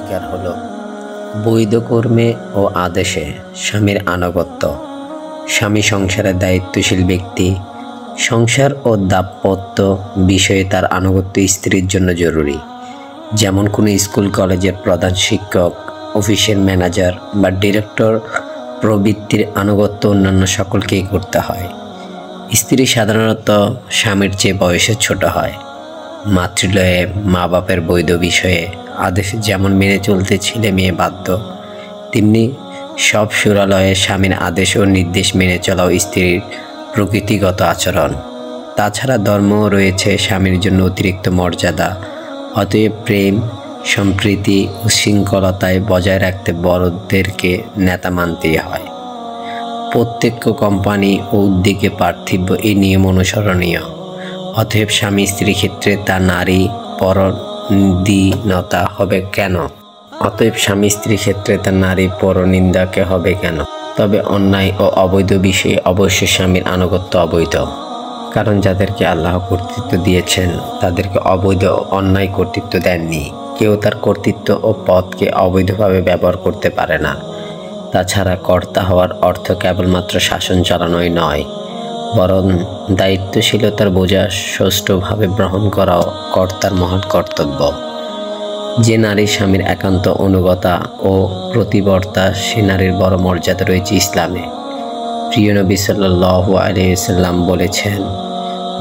অধিকার হলো বৈধ কর্মে ও আদেশে স্বামীর আনুগত্য। স্বামী সংসারের দায়িত্বশীল ব্যক্তি। সংসার ও দাম্পত্য বিষয়ে তার আনুগত্য স্ত্রীর জন্য জরুরি। যেমন কোনো স্কুল কলেজের প্রধান শিক্ষক, অফিসের ম্যানেজার বা ডিরেক্টর প্রভৃতির আনুগত্য অন্যান্য সকলকেই করতে হয়। স্ত্রী সাধারণত স্বামীর চেয়ে বয়সে ছোট হয়। মাতৃলয়ে মা বাপের বৈধ বিষয়ে আদেশ যেমন মেনে চলতে ছেলে মেয়ে বাধ্য, তেমনি সব সুরালয়ে স্বামীর আদেশ ও নির্দেশ মেনে চলাও স্ত্রীর প্রকৃতিগত আচরণ। তাছাড়া ধর্মও রয়েছে স্বামীর জন্য অতিরিক্ত মর্যাদা। অতএব প্রেম, সম্প্রীতি ও শৃঙ্খলতায় বজায় রাখতে বড়দেরকে নেতা মানতেই হয়। প্রত্যেক কোম্পানি ও উদ্যোগে পার্থিব এই নিয়ম অনুসরণীয়। অতএব স্বামী স্ত্রী ক্ষেত্রে তা নারী পরনিন্দা হবে কেন? তবে অন্যায় ও অবৈধ বিষয়ে অবশ্যই স্বামীর আনুগত্য অবৈধ। কারণ যাদেরকে আল্লাহ কর্তৃত্ব দিয়েছেন তাদেরকে অবৈধ ও অন্যায় কর্তৃত্ব দেননি। কেউ তার কর্তৃত্ব ও পদকে অবৈধভাবে ব্যবহার করতে পারে না। তাছাড়া কর্তা হওয়ার অর্থ কেবলমাত্র শাসন চালানোই নয়, বরং দায়িত্বশীলতার বোঝা সুষ্ঠুভাবে গ্রহণ করাও কর্তার মহান কর্তব্য। যে নারী স্বামীর একান্ত অনুগতা ও প্রতিবর্তা সে নারীর বড় মর্যাদা রয়েছে ইসলামে। প্রিয় নবী সাল্লাল্লাহু আলাইহি ওয়াসাল্লাম বলেছেন,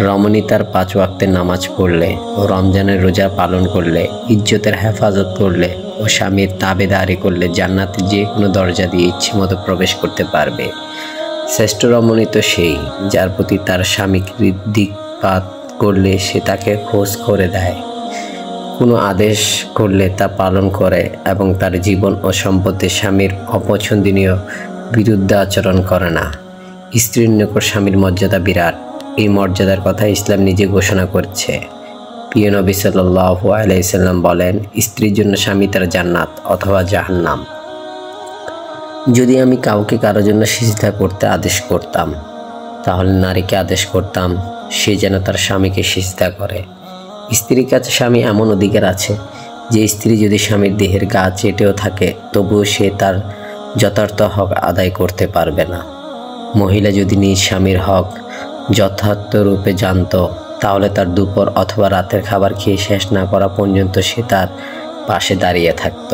রমণী তার 5 ওয়াক্তের নামাজ পড়লে ও রমজানের রোজা পালন করলে, ইজ্জতের হেফাজত করলে ও স্বামীর তাবেদারি করলে জান্নাতের যে কোনো দরজা দিয়ে ইচ্ছেমতো প্রবেশ করতে পারবে। শ্রেষ্ঠ রমণী তো সেই যার প্রতি তার স্বামী দিকপাত করলে সে তাকে খোঁজ করে দেয়, কোনো আদেশ করলে তা পালন করে এবং তার জীবন ও সম্পত্তি স্বামীর অপছন্দনীয় বিরুদ্ধে আচরণ করে না। স্ত্রীর নিকট স্বামীর মর্যাদা বিরাট। এই মর্যাদার কথা ইসলাম নিজে ঘোষণা করছে। প্রিয় নবী সাল্লাল্লাহু আলাইহি ওয়াসাল্লাম বলেন, স্ত্রীর জন্য স্বামী তার জান্নাত অথবা জাহান্নাম। যদি আমি কাউকে কারো জন্য সিজদা করতে আদেশ করতাম, তাহলে নারীকে আদেশ করতাম সে যেন তার স্বামীকে সিজদা করে। স্ত্রীর কাছে স্বামী এমন অধিকার আছে যে স্ত্রী যদি স্বামীর দেহের গা চেটেও থাকে তবুও সে তার যথার্থ হক আদায় করতে পারবে না। মহিলা যদি নিজ স্বামীর হক যথার্থ রূপে জানত, তাহলে তার দুপুর অথবা রাতের খাবার খেয়ে শেষ না করা পর্যন্ত সে তার পাশে দাঁড়িয়ে থাকত।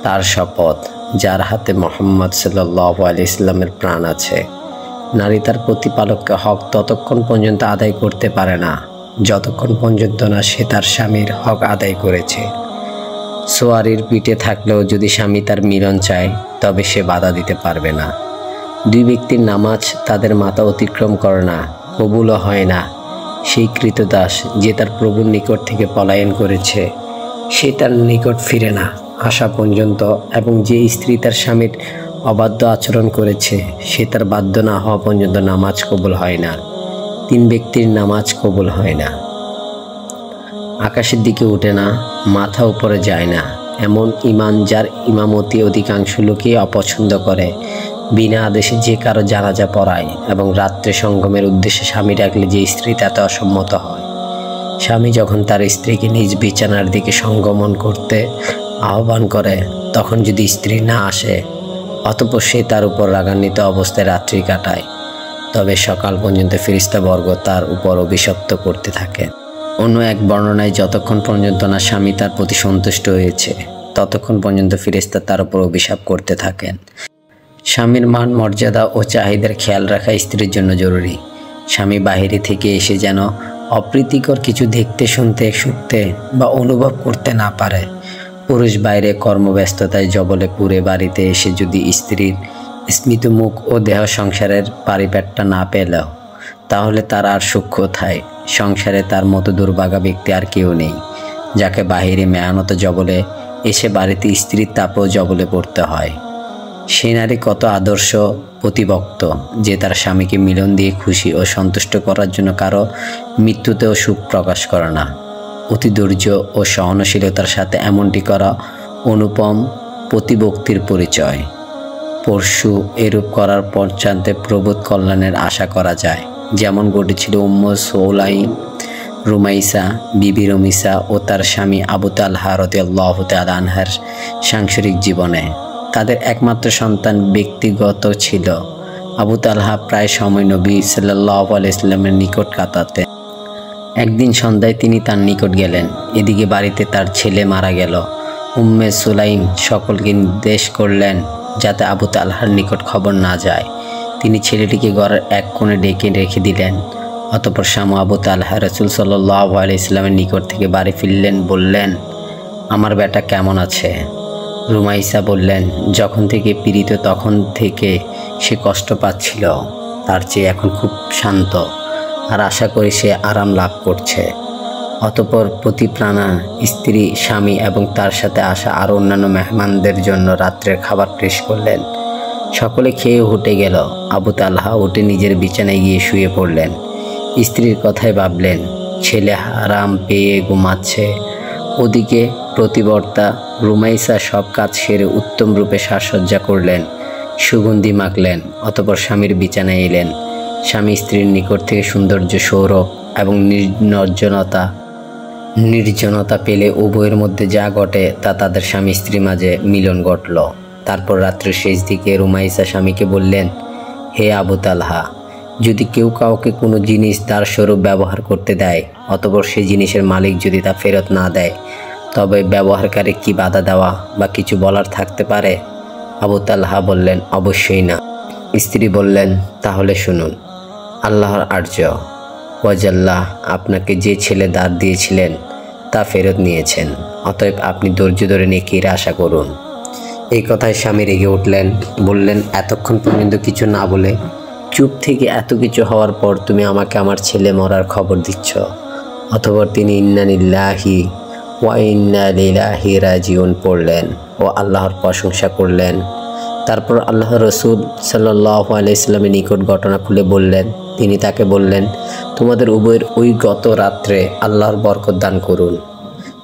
তার শপথ, যার হাতে মুহাম্মদ সাল্লাল্লাহু আলাইহি ওয়াসাল্লামের প্রাণ আছে, নারী তার প্রতিপালককে হক ততক্ষণ পর্যন্ত আদায় করতে পারে না যতক্ষণ পর্যন্ত না সে তার স্বামীর হক আদায় করেছে। সোয়ারির পিঠে থাকলেও যদি স্বামী তার মিলন চায় তবে সে বাধা দিতে পারবে না। 2 ব্যক্তির নামাজ তাদের মাথা অতিক্রম করে না, কবুলও হয় না। সেই কৃতদাস যে তার প্রভুর নিকট থেকে পলায়ন করেছে সে তার নিকট ফিরে না আসা পর্যন্ত, এবং যে স্ত্রী তার স্বামীর অবাধ্য আচরণ করেছে সে তার বাধ্য না হওয়া পর্যন্ত নামাজ কবুল হয় না। 3 ব্যক্তির নামাজ কবুল হয় না। আকাশের দিকে ওঠে না, মাথা উপরে যায় না, এমন ইমান যার ইমামতি অধিকাংশ লোকই অপছন্দ করে। বিনা আদেশে যে কারো জানাজা পড়ায় এবং রাত্রে সঙ্গমের উদ্দেশ্যে স্বামী ডাকলে যে স্ত্রী তাতে অসম্মত হয়। স্বামী যখন তার স্ত্রীকে নিজ বিছানার দিকে সঙ্গমন করতে আহ্বান করে তখন যদি স্ত্রী না আসে, অতঃপর সে তার উপর রাগান্বিত অবস্থায় রাত্রি কাটায়, তবে সকাল পর্যন্ত ফেরেশতাবর্গ তার উপর অভিশপ্ত করতে থাকে। অন্য এক বর্ণনায় যতক্ষণ পর্যন্ত না স্বামী তার প্রতি সন্তুষ্ট হয়েছে ততক্ষণ পর্যন্ত ফেরেশতা তার উপর অভিশাপ করতে থাকেন। স্বামীর মান মর্যাদা ও চাহিদার খেয়াল রাখা স্ত্রীর জন্য জরুরি। স্বামী বাহিরে থেকে এসে যেন অপ্রীতিকর কিছু দেখতে, শুনতে, শুনতে বা অনুভব করতে না পারে। পুরুষ বাইরে কর্মব্যস্ততায় জবলে পুরে বাড়িতে এসে যদি স্ত্রীর স্মিত মুখ ও দেহ সংসারের পারিপাট্যা না পেল, তাহলে তার আর সুখ কোথায়? সংসারে তার মতো দুর্ভাগা ব্যক্তি আর কেউ নেই, যাকে বাহিরে মেয়ানত জবলে এসে বাড়িতে স্ত্রীর তাপেও জবলে পড়তে হয়। সে নারী কত আদর্শ প্রতিভক্ত যে তার স্বামীকে মিলন দিয়ে খুশি ও সন্তুষ্ট করার জন্য কারো মৃত্যুতেও সুখ প্রকাশ করে না। অতি ধৈর্য ও সহনশীলতার সাথে এমনটি করা অনুপম প্রতিভক্তির পরিচয়। পরশু এরূপ করার পশ্চাতে প্রবোধ কল্যাণের আশা করা যায়, যেমন ঘটেছিল উম্মে সুলাইম রুমাইসা, বিবি রুমিসা ও তার স্বামী আবু তালহা রাদিয়াল্লাহু তাআলা আনহার সাংসারিক জীবনে। তাদের একমাত্র সন্তান ব্যক্তিগত ছিল। আবু তালহা প্রায় সময় নবী সাল্লাল্লাহু আলাইহি ওয়াসাল্লামের নিকট কাটাতেন। একদিন সন্ধ্যায় তিনি তার নিকট গেলেন। এদিকে বাড়িতে তার ছেলে মারা গেল। উম্মে সুলাইম সকলকে নির্দেশ করলেন যাতে আবু তালহার নিকট খবর না যায়। তিনি ছেলেটিকে ঘরের এক কোণে ডেকে রেখে দিলেন। অতঃপর স্বামী আবু তালহা রাসূল সাল্লাল্লাহু আলাইহি ওয়াসাল্লামের নিকট থেকে বাড়ি ফিরলেন। বললেন, আমার বেটা কেমন আছে? রুমাইসা বললেন, যখন থেকে পীড়িত তখন থেকে সে কষ্ট পাচ্ছিল, তার চেয়ে এখন খুব শান্ত, আর আশা করি সে আরাম লাভ করছে। অতঃপর প্রতিপ্রাণা স্ত্রী, স্বামী এবং তার সাথে আসা আরও অন্যান্য মেহমানদের জন্য রাত্রের খাবার পেশ করলেন। সকলে খেয়ে উঠে গেল। আবু তালহা উঠে নিজের বিছানায় গিয়ে শুয়ে পড়লেন। স্ত্রীর কথাই ভাবলেন। ছেলে আরাম পেয়ে ঘুমাচ্ছে। ওদিকে প্রতিবর্তা রুমাইসা সব কাজ সেরে উত্তম রূপে সাজসজ্জা করলেন, সুগন্ধি মাখলেন। অতঃপর স্বামীর বিছানায় এলেন। স্বামী স্ত্রীর নিকট থেকে সৌন্দর্য, সৌরভ এবং নির্জনতা পেলে উভয়ের মধ্যে যা ঘটে তা তাদের স্বামী স্ত্রীর মাঝে মিলন ঘটল। তারপর রাত্রের শেষ দিকে রুমাইসা স্বামীকে বললেন, হে আবু তালহা, যদি কেউ কাউকে কোনো জিনিস তার স্বরূপ ব্যবহার করতে দেয়, অতঃপর সেই জিনিসের মালিক যদি তা ফেরত না দেয়, তবে ব্যবহারকারী কি বাধা দেওয়া বা কিছু বলার থাকতে পারে? আবু তালহা বললেন, অবশ্যই না। স্ত্রী বললেন, তাহলে শুনুন। আল্লাহর আর্য ওয়াজাল্লাহ আপনাকে যে ছেলে দাঁড় দিয়েছিলেন তা ফেরত নিয়েছেন, অতএব আপনি ধৈর্য ধরে নেকির আশা করুন। এই কথায় স্বামী রেগে উঠলেন। বললেন, এতক্ষণ পর্যন্ত কিছু না বলে চুপ থেকে এত কিছু হওয়ার পর তুমি আমাকে আমার ছেলে মরার খবর দিচ্ছ। অতঃপর তিনি ইন্না লিল্লাহি ওয়া ইন্না ইলাইহি রাজিউন পড়লেন ও আল্লাহর প্রশংসা করলেন। তারপর আল্লাহ রসুল সাল্লাল্লাহু আলাইহি ওয়াসাল্লামের নিকট ঘটনা খুলে বললেন। তিনি তাকে বললেন, তোমাদের উভয়ের ওই গত রাত্রে আল্লাহর বরকত দান করুন।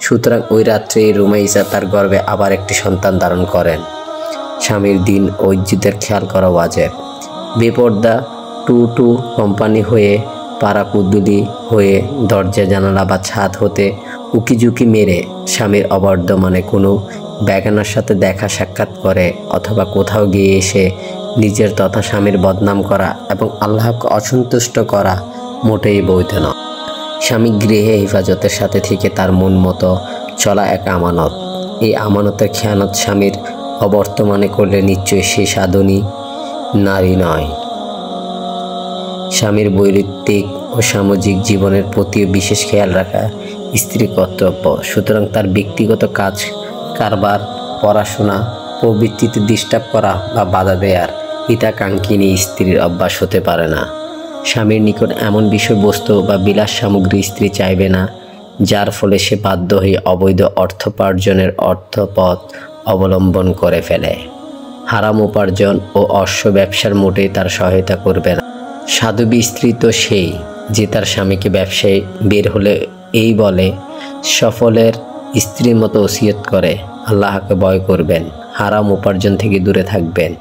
সুতরাং ওই রাত্রে রুমাইসা তার গর্ভে আবার একটি সন্তান ধারণ করেন। স্বামীর দিন ও ইজ্জতের খেয়াল করা ওয়াজিব। বেপর্দা টু কোম্পানি হয়ে, পাড়া কুদ্দুলি হয়ে, দরজা জানালা বা ছাদ হতে উকিঝুঁকি মেরে স্বামীর অবর্ধমানে কোনো বেগানার সাথে দেখা সাক্ষাৎ করে অথবা কোথাও গিয়ে এসে নিজের তথা স্বামীর বদনাম করা এবং আল্লাহকে অসন্তুষ্ট করা মোটেই বৈধ নয়। স্বামী গৃহে হেফাজতের সাথে থেকে তার মন মতো চলা এক আমানত। এই আমানতের খেয়ানত স্বামীর অবর্তমানে করলে নিশ্চয়ই সে সাধনী নারী নয়। স্বামীর বৈরিত্বিক ও সামাজিক জীবনের প্রতিও বিশেষ খেয়াল রাখা স্ত্রীর কর্তব্য। সুতরাং তার ব্যক্তিগত কাজ কারবার, পড়াশোনা প্রবৃত্তিতে ডিস্টার্ব করা বা বাধা দেওয়ার হিতাকাঙ্ক্ষিনী স্ত্রীর অভ্যাস হতে পারে না। স্বামীর নিকট এমন বিষয়বস্তু বা বিলাস সামগ্রী স্ত্রী চাইবে না যার ফলে সে বাধ্য হয়ে অবৈধ অর্থোপার্জনের অর্থপথ অবলম্বন করে ফেলে। হারাম উপার্জন ও অশ্ব ব্যবসার মোটেই তার সহায়তা করবে না। সাধবী স্ত্রী তো সেই যে তার স্বামীকে ব্যবসায় বের হলে এই বলে, সফলের স্ত্রীর মতো ওসিয়ত করে, আল্লাহকে ভয় করবেন, হারাম উপার্জন থেকে দূরে থাকবেন।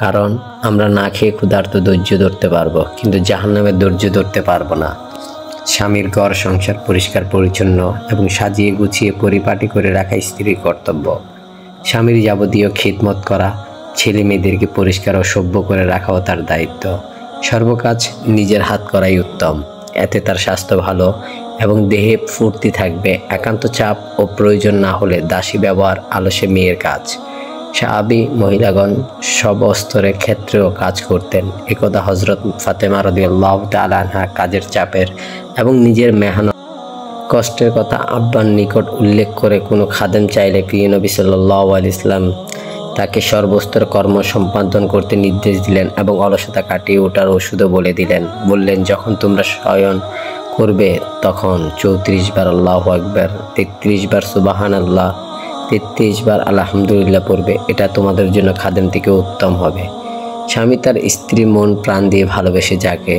কারণ আমরা না খেয়ে ক্ষুধার্ত ধৈর্য ধরতে পারবো, কিন্তু জাহান্নামের ধৈর্য ধরতে পারবো না। স্বামীর ঘর সংসার পরিষ্কার পরিচ্ছন্ন এবং সাজিয়ে গুছিয়ে পরিপাটি করে রাখা স্ত্রীর কর্তব্য। স্বামীর যাবতীয় খিদমত করা, ছেলে মেয়েদেরকে পরিষ্কার ও সভ্য করে রাখাও তার দায়িত্ব। সর্বকাজ নিজের হাত করাই উত্তম। এতে তার স্বাস্থ্য ভালো এবং দেহে ফুর্তি থাকবে। একান্ত চাপ ও প্রয়োজন না হলে দাসী ব্যবহার আলসে মেয়ের কাজ। সাহাবী মহিলাগণ সব স্তরের ক্ষেত্রেও কাজ করতেন। একদা হযরত ফাতেমা রাদিয়াল্লাহু তাআলা আনহা কাজের চাপের এবং নিজের মেহনত কষ্টের কথা আব্বার নিকট উল্লেখ করে কোনো খাদেম চাইলে প্রিয় নবী সাল্লাল্লাহু আলাইহি ওয়াসাল্লাম তাকে সর্বস্তর কর্ম সম্পাদন করতে নির্দেশ দিলেন এবং অলসতা কাটিয়ে ওঠার ওষুধও বলে দিলেন। বললেন, যখন তোমরা শয়ন করবে তখন 34 বার আল্লাহু আকবার, 33 বার সুবহানাল্লাহ, 33 বার আলহামদুলিল্লাহ পড়বে। এটা তোমাদের জন্য খাদেম থেকে উত্তম হবে। স্বামী তার স্ত্রী মন প্রাণ দিয়ে ভালোবেসে যাকে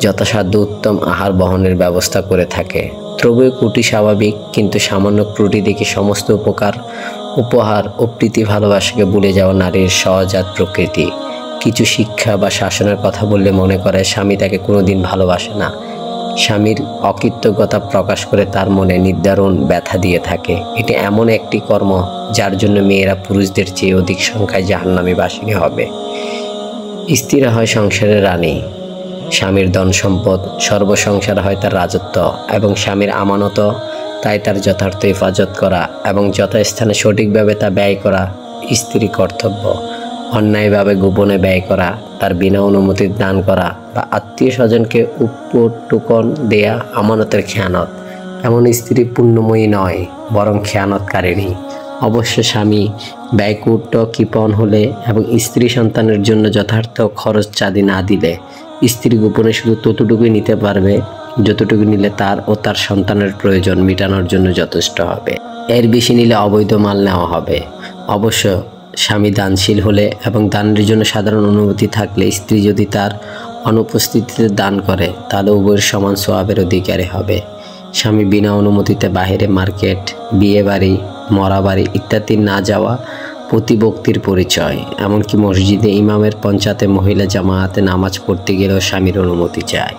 যথাসাধ্য উত্তম আহার বহনের ব্যবস্থা করে থাকে। তবুও ত্রুটি স্বাভাবিক, কিন্তু সামান্য ত্রুটি দেখে সমস্ত উপহার ও প্রীতি ভালোবাসাকে ভুলে যাওয়া নারীর সহজাত প্রকৃতি। কিছু শিক্ষা বা শাসনের কথা বললে মনে করে স্বামী তাকে কোনোদিন ভালোবাসে না, স্বামীর অকৃতজ্ঞতা প্রকাশ করে তার মনে নির্ধারণ ব্যথা দিয়ে থাকে। এটি এমন একটি কর্ম যার জন্য মেয়েরা পুরুষদের চেয়ে অধিক সংখ্যায় জাহান্নামী বাসিনী হবে। স্ত্রীরা হয় সংসারের রানী, স্বামীর ধন সম্পদ, সর্বসংসার হয় তার রাজত্ব এবং স্বামীর আমানত, তাই তার যথার্থ হেফাজত করা এবং যথাস্থানে সঠিকভাবে তা ব্যয় করা স্ত্রীর কর্তব্য। অন্যায়ভাবে গোপনে ব্যয় করা, তার বিনা অনুমতির দান করা বা আত্মীয় স্বজনকে উপটুকন দেয়া আমানতের খেয়ানত। এমন স্ত্রী পুণ্যময়ী নয়, বরং খেয়ানতকারিণী। অবশ্য স্বামী ব্যয়কুট কৃপণ হলে এবং স্ত্রী সন্তানের জন্য যথার্থ খরচ চাঁদি না দিলে স্ত্রী গোপনে শুধু ততটুকুই নিতে পারবে যতটুকু নিলে তার ও তার সন্তানের প্রয়োজন মেটানোর জন্য যথেষ্ট হবে। এর বেশি নিলে অবৈধ মাল নেওয়া হবে। অবশ্য স্বামী দানশীল হলে এবং দানের জন্য সাধারণ অনুমতি থাকলে স্ত্রী যদি তার অনুপস্থিতিতে দান করে তাহলে উভয়ের সমান সওয়াবের অধিকারী হবে। স্বামী বিনা অনুমতিতে বাহিরে মার্কেট, বিয়ে বাড়ি, মরা বাড়ি ইত্যাদি না যাওয়া প্রতিভক্তির পরিচয়। এমনকি মসজিদে ইমামের পঞ্চায়েতে মহিলা জামায়াতে নামাজ পড়তে গেলেও স্বামীর অনুমতি চায়।